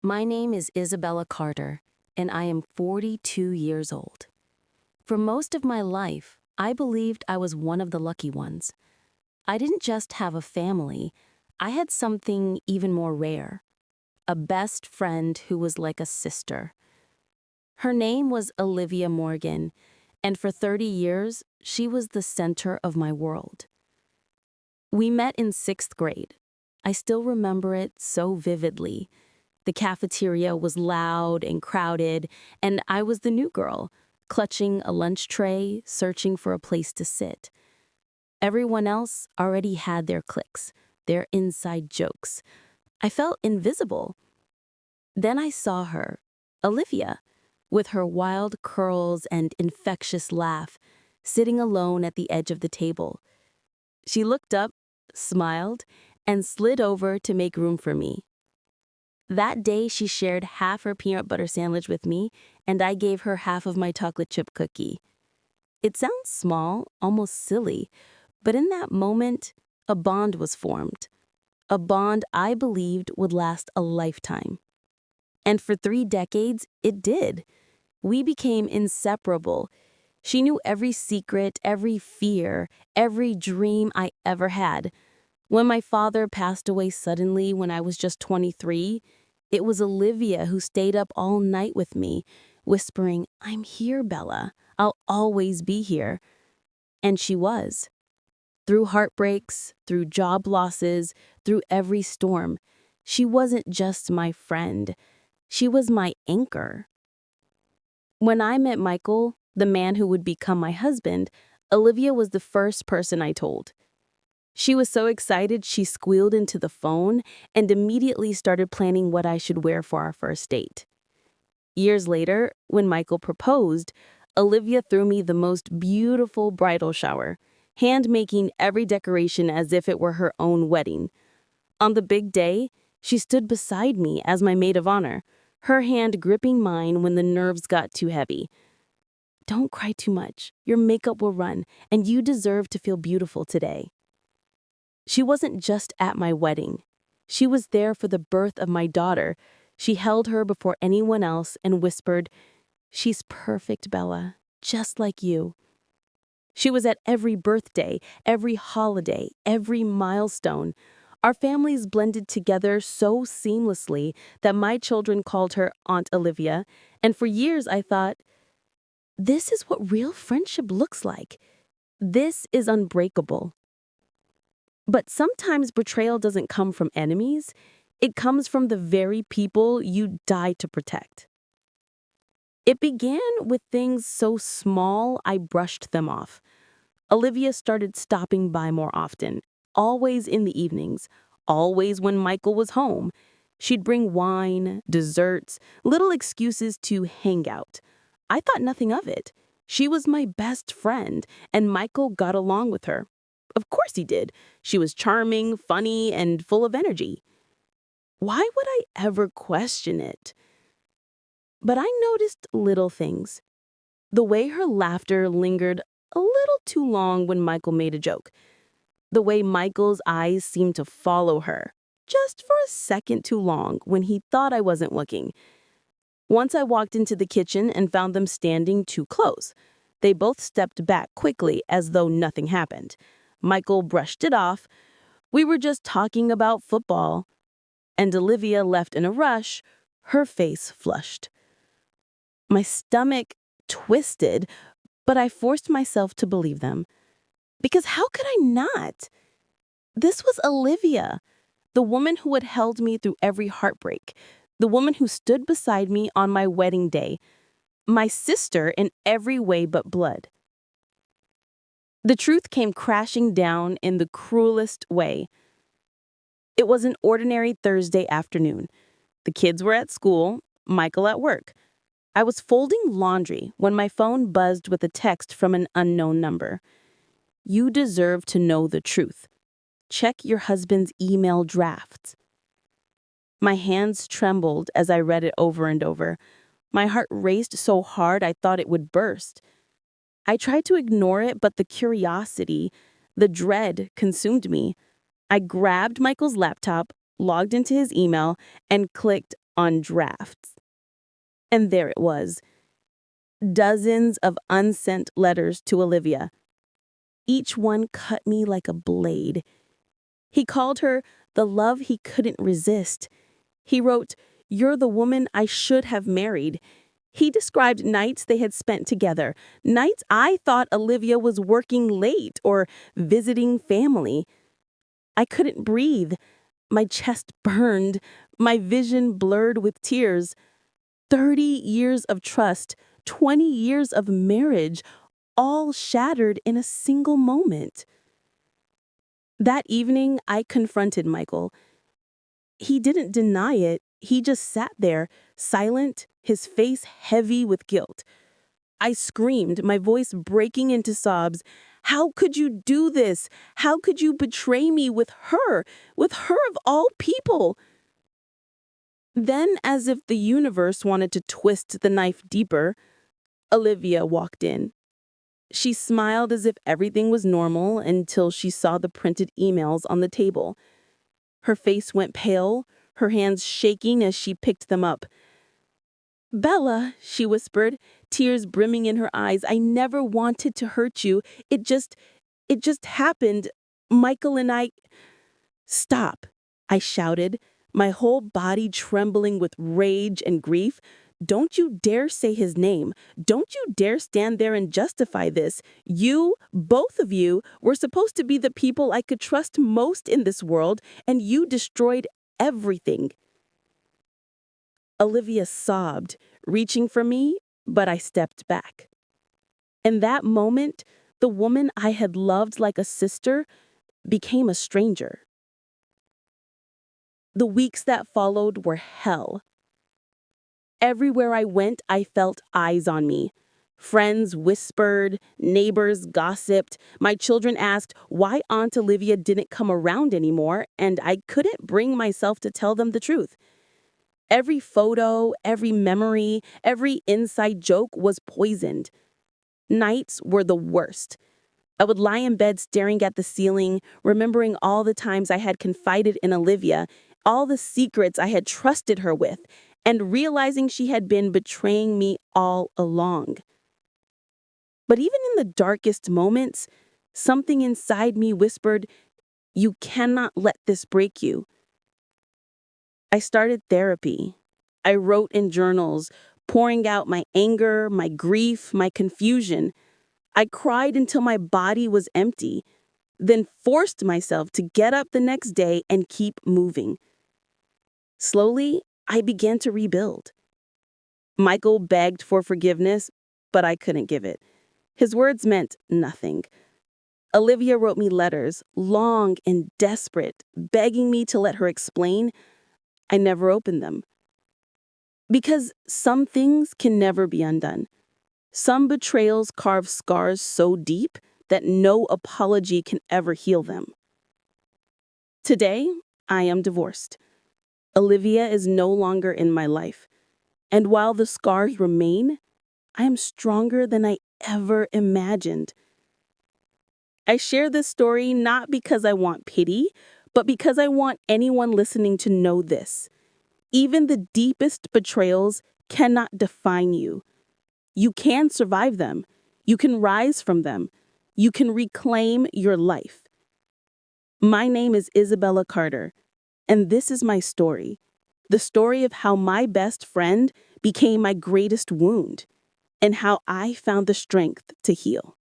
My name is Isabella Carter, and I am 42 years old. For most of my life, I believed I was one of the lucky ones. I didn't just have a family, I had something even more rare. A best friend who was like a sister. Her name was Olivia Morgan, and for 30 years, she was the center of my world. We met in 6th grade. I still remember it so vividly. The cafeteria was loud and crowded, and I was the new girl, clutching a lunch tray, searching for a place to sit. Everyone else already had their cliques, their inside jokes. I felt invisible. Then I saw her, Olivia, with her wild curls and infectious laugh, sitting alone at the edge of the table. She looked up, smiled, and slid over to make room for me. That day, she shared half her peanut butter sandwich with me, and I gave her half of my chocolate chip cookie. It sounds small, almost silly, but in that moment, a bond was formed. A bond I believed would last a lifetime. And for 3 decades, it did. We became inseparable. She knew every secret, every fear, every dream I ever had. When my father passed away suddenly when I was just 23, it was Olivia who stayed up all night with me, whispering, "I'm here, Bella. I'll always be here." And she was. Through heartbreaks, through job losses, through every storm, she wasn't just my friend. She was my anchor. When I met Michael, the man who would become my husband, Olivia was the first person I told. She was so excited she squealed into the phone and immediately started planning what I should wear for our first date. Years later, when Michael proposed, Olivia threw me the most beautiful bridal shower, hand-making every decoration as if it were her own wedding. On the big day, she stood beside me as my maid of honor, her hand gripping mine when the nerves got too heavy. "Don't cry too much. Your makeup will run, and you deserve to feel beautiful today." She wasn't just at my wedding. She was there for the birth of my daughter. She held her before anyone else and whispered, "She's perfect, Bella, just like you." She was at every birthday, every holiday, every milestone. Our families blended together so seamlessly that my children called her Aunt Olivia, and for years I thought, this is what real friendship looks like. This is unbreakable. But sometimes betrayal doesn't come from enemies. It comes from the very people you die to protect. It began with things so small I brushed them off. Olivia started stopping by more often, always in the evenings, always when Michael was home. She'd bring wine, desserts, little excuses to hang out. I thought nothing of it. She was my best friend, and Michael got along with her. Of course he did. She was charming, funny, and full of energy. Why would I ever question it? But I noticed little things. The way her laughter lingered a little too long when Michael made a joke. The way Michael's eyes seemed to follow her, just for a second too long when he thought I wasn't looking. Once I walked into the kitchen and found them standing too close. They both stepped back quickly as though nothing happened. Michael brushed it off. We were just talking about football. And Olivia left in a rush, her face flushed. My stomach twisted, but I forced myself to believe them. Because how could I not? This was Olivia, the woman who had held me through every heartbreak, the woman who stood beside me on my wedding day, my sister in every way but blood. The truth came crashing down in the cruelest way. It was an ordinary Thursday afternoon. The kids were at school, Michael at work. I was folding laundry when my phone buzzed with a text from an unknown number. "You deserve to know the truth. Check your husband's email drafts." My hands trembled as I read it over and over. My heart raced so hard I thought it would burst. I tried to ignore it, but the curiosity, the dread consumed me. I grabbed Michael's laptop, logged into his email, and clicked on drafts. And there it was, dozens of unsent letters to Olivia. Each one cut me like a blade. He called her the love he couldn't resist. He wrote, "You're the woman I should have married." He described nights they had spent together, nights I thought Olivia was working late or visiting family. I couldn't breathe. My chest burned, my vision blurred with tears. 30 years of trust, 20 years of marriage, all shattered in a single moment. That evening, I confronted Michael. He didn't deny it. He just sat there, silent, his face heavy with guilt. I screamed, my voice breaking into sobs. "How could you do this? How could you betray me with her of all people?" Then, as if the universe wanted to twist the knife deeper, Olivia walked in. She smiled as if everything was normal until she saw the printed emails on the table. Her face went pale, her hands shaking as she picked them up. "Bella," she whispered, tears brimming in her eyes, "I never wanted to hurt you. It just happened. Michael and I—" "Stop," I shouted, my whole body trembling with rage and grief. "Don't you dare say his name. Don't you dare stand there and justify this. You, both of you, were supposed to be the people I could trust most in this world, and you destroyed everything." Olivia sobbed, reaching for me, but I stepped back. In that moment, the woman I had loved like a sister became a stranger. The weeks that followed were hell. Everywhere I went, I felt eyes on me. Friends whispered, neighbors gossiped. My children asked why Aunt Olivia didn't come around anymore, and I couldn't bring myself to tell them the truth. Every photo, every memory, every inside joke was poisoned. Nights were the worst. I would lie in bed staring at the ceiling, remembering all the times I had confided in Olivia, all the secrets I had trusted her with, and realizing she had been betraying me all along. But even in the darkest moments, something inside me whispered, "You cannot let this break you." I started therapy. I wrote in journals, pouring out my anger, my grief, my confusion. I cried until my body was empty, then forced myself to get up the next day and keep moving. Slowly, I began to rebuild. Michael begged for forgiveness, but I couldn't give it. His words meant nothing. Olivia wrote me letters, long and desperate, begging me to let her explain. I never opened them. Because some things can never be undone. Some betrayals carve scars so deep that no apology can ever heal them. Today, I am divorced. Olivia is no longer in my life. And while the scars remain, I am stronger than I ever imagined. I share this story not because I want pity, but because I want anyone listening to know this. Even the deepest betrayals cannot define you. You can survive them. You can rise from them. You can reclaim your life. My name is Isabella Carter, and this is my story. The story of how my best friend became my greatest wound, and how I found the strength to heal.